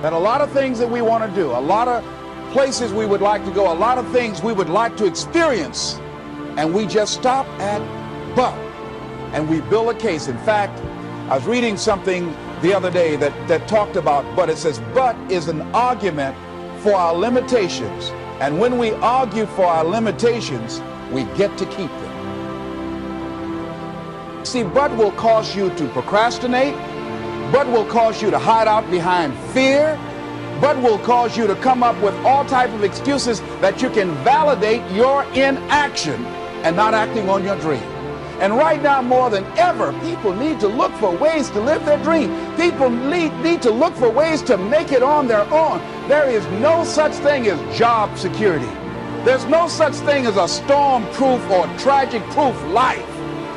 That a lot of things that we want to do, a lot of places we would like to go, a lot of things we would like to experience, and we just stop at but, and we build a case. In fact, I was reading something the other day that talked about but. It says but is an argument for our limitations, and when we argue for our limitations, we get to keep them. See, but will cause you to procrastinate, but will cause you to hide out behind fear, but will cause you to come up with all type of excuses that you can validate your inaction and not acting on your dream. And right now, more than ever, people need to look for ways to live their dream. People need to look for ways to make it on their own. There is no such thing as job security. There's no such thing as a storm-proof or tragic-proof life.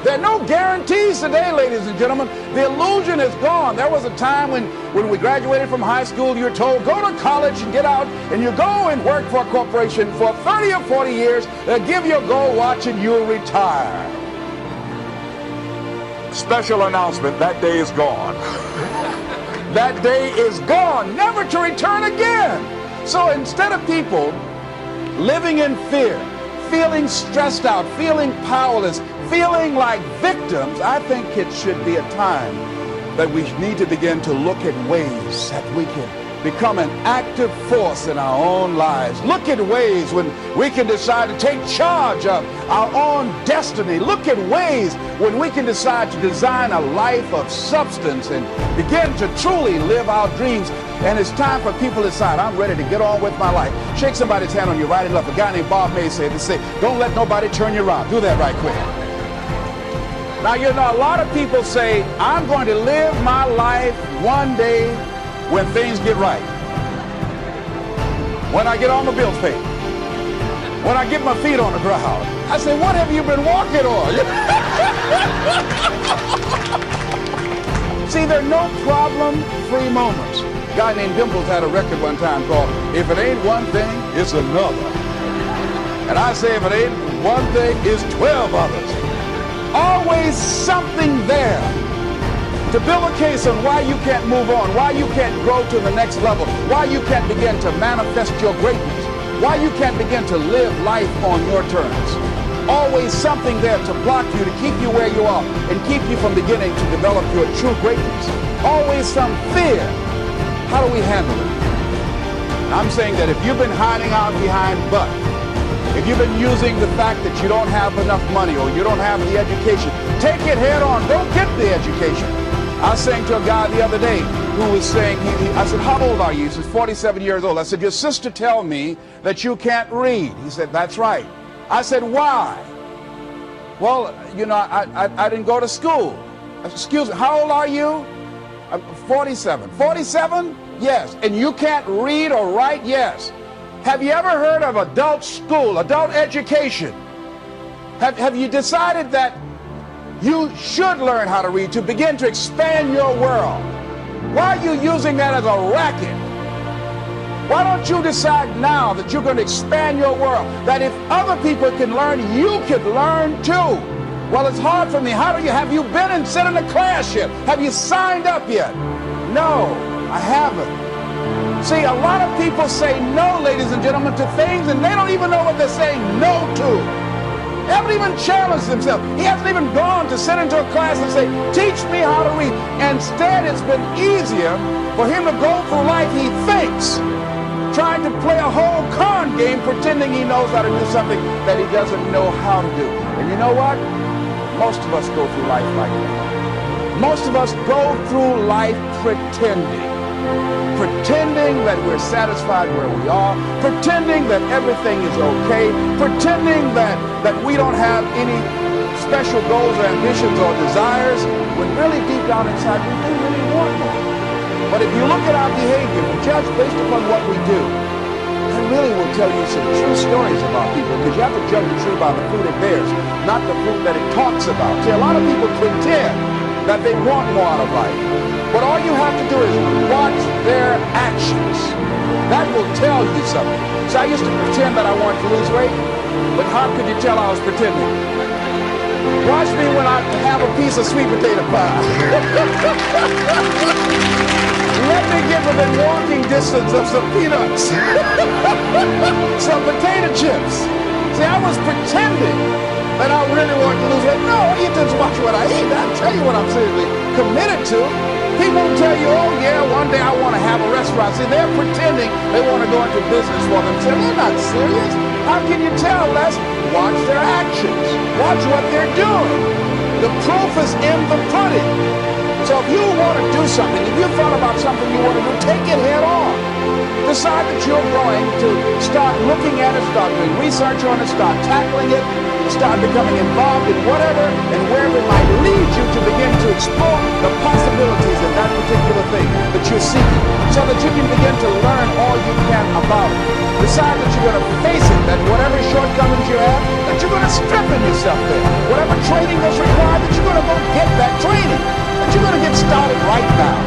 There are no guarantees today, ladies and gentlemen. The illusion is gone. There was a time when we graduated from high school, you were told, go to college and get out, and you go and work for a corporation for 30 or 40 years. They'll give you a gold watch and you'll retire. Special announcement, that day is gone. That day is gone, never to return again. So instead of people living in fear, feeling stressed out, feeling powerless, feeling like victims, I think it should be a time that we need to begin to look at ways that we can become an active force in our own lives. Look at ways when we can decide to take charge of our own destiny. Look at ways when we can decide to design a life of substance and begin to truly live our dreams. And it's time for people to decide, I'm ready to get on with my life. Shake somebody's hand on your right and left. A guy named Bob May said, don't let nobody turn you around. Do that right quick. Now, you know, a lot of people say, I'm going to live my life one day when things get right. When I get all my bills paid. When I get my feet on the ground. I say, what have you been walking on? See, there are no problem-free moments. A guy named Dimples had a record one time called, If It Ain't One Thing, It's Another. And I say, if it ain't one thing, it's 12 others. Always something there to build a case on why you can't move on, why you can't grow to the next level, why you can't begin to manifest your greatness, why you can't begin to live life on your terms. Always something there to block you, to keep you where you are, and keep you from beginning to develop your true greatness. Always some fear. How do we handle it? I'm saying that if you've been hiding out behind but, if you've been using the fact that you don't have enough money or you don't have the education, take it head on. Don't get the education. I was saying to a guy the other day who was saying, I said, how old are you? He says, 47 years old. I said, your sister tell me that you can't read. He said, that's right. I said, why? Well, you know, I didn't go to school. Excuse me, how old are you? 47. 47? Yes. And you can't read or write? Yes. Have you ever heard of adult school, adult education? Have you decided that you should learn how to read to begin to expand your world? Why are you using that as a racket? Why don't you decide now that you're going to expand your world? That if other people can learn, you could learn too. Well, it's hard for me. Have you been and sat in a class yet? Have you signed up yet? No, I haven't. See, a lot of people say no, ladies and gentlemen, to things, and they don't even know what they're saying no to. They haven't even challenged themselves. He hasn't even gone to sit into a class and say, teach me how to read. Instead, it's been easier for him to go through life, he thinks, trying to play a whole con game, pretending he knows how to do something that he doesn't know how to do. And you know what? Most of us go through life like that. Most of us go through life pretending that we're satisfied where we are, pretending that everything is okay, pretending that we don't have any special goals or ambitions or desires, when really deep down inside we do really want more. But if you look at our behavior and judge based upon what we do, I really will tell you some true stories about people, because you have to judge a tree by the fruit it bears, not the fruit that it talks about. See, a lot of people pretend that they want more out of life. But all you have to do is watch their actions. That will tell you something. So I used to pretend that I wanted to lose weight, but how could you tell I was pretending? Watch me when I have a piece of sweet potato pie. Let me give within walking distance of some peanuts, some potato chips. See, I was pretending that I really wanted to lose weight. No, I eat just watch what I eat. I'll tell you what I'm seriously committed to. People will tell you, oh yeah, one day I want to have a restaurant. See, they're pretending they want to go into business for themselves. They're not serious. How can you tell, Les? Watch their actions. Watch what they're doing. The proof is in the pudding. So if you want to do something, if you thought about something you want to do, take it head on. Decide that you're going to start looking at it, start doing research on it, start tackling it, start becoming involved in whatever and wherever it might lead you to begin to explore the possibilities in that particular thing that you're seeking, so that you can begin to learn all you can about it. Decide that you're going to face it, that whatever shortcomings you have, that you're going to strengthen yourself there. Whatever training is required, that you're going to go get that training. That you're going to get started right now.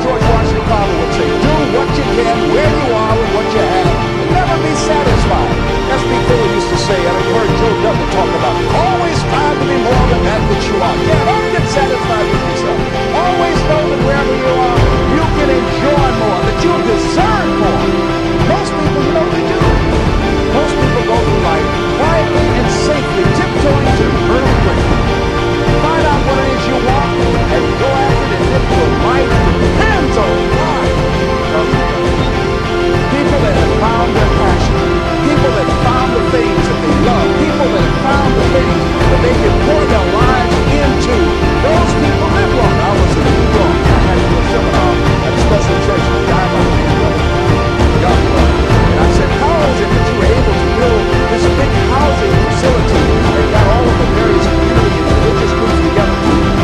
George Washington Carver would say, do what you can, where you are, with what you have. Never be satisfied. S.B. Fuller used to say, and I've heard Joe Dudley talk about, always strive to be more than that which you are. Yeah, don't get satisfied with yourself. Always know that wherever you are, you can enjoy more, that you deserve more. Most people, you know what they do? Most people go through life quietly and safely, tiptoeing to eternal greatness. Find out what it is you want and go after it, and live your life depends on God. People that have found their passion, people that found the things that they love, people that have found the things that they can pour their lives into, those people live long. I was in New York. I had to do a seminar at a special church in and I said, how is it that you were able to build this big housing facility and got all of the various community and religious groups together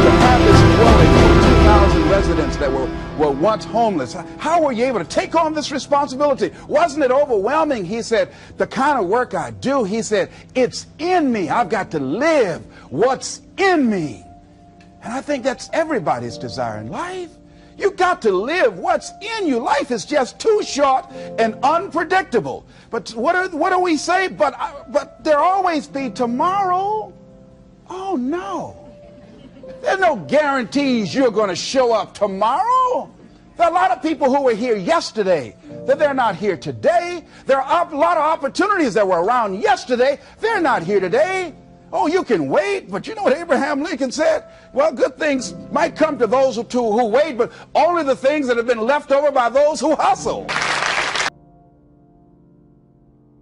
to have this dwelling for 2,000 residents that were once homeless? How were you able to take on this responsibility? Wasn't it overwhelming? He said, the kind of work I do, he said, it's in me. I've got to live what's in me. And I think that's everybody's desire in life. You got to live what's in you. Life is just too short and unpredictable. But what do we say? But there always be tomorrow. Oh no. There's no guarantees you're going to show up tomorrow. There are a lot of people who were here yesterday that they're not here today. There are a lot of opportunities that were around yesterday. They're not here today. Oh, you can wait, but you know what Abraham Lincoln said? Well, good things might come to those who wait, but only the things that have been left over by those who hustle.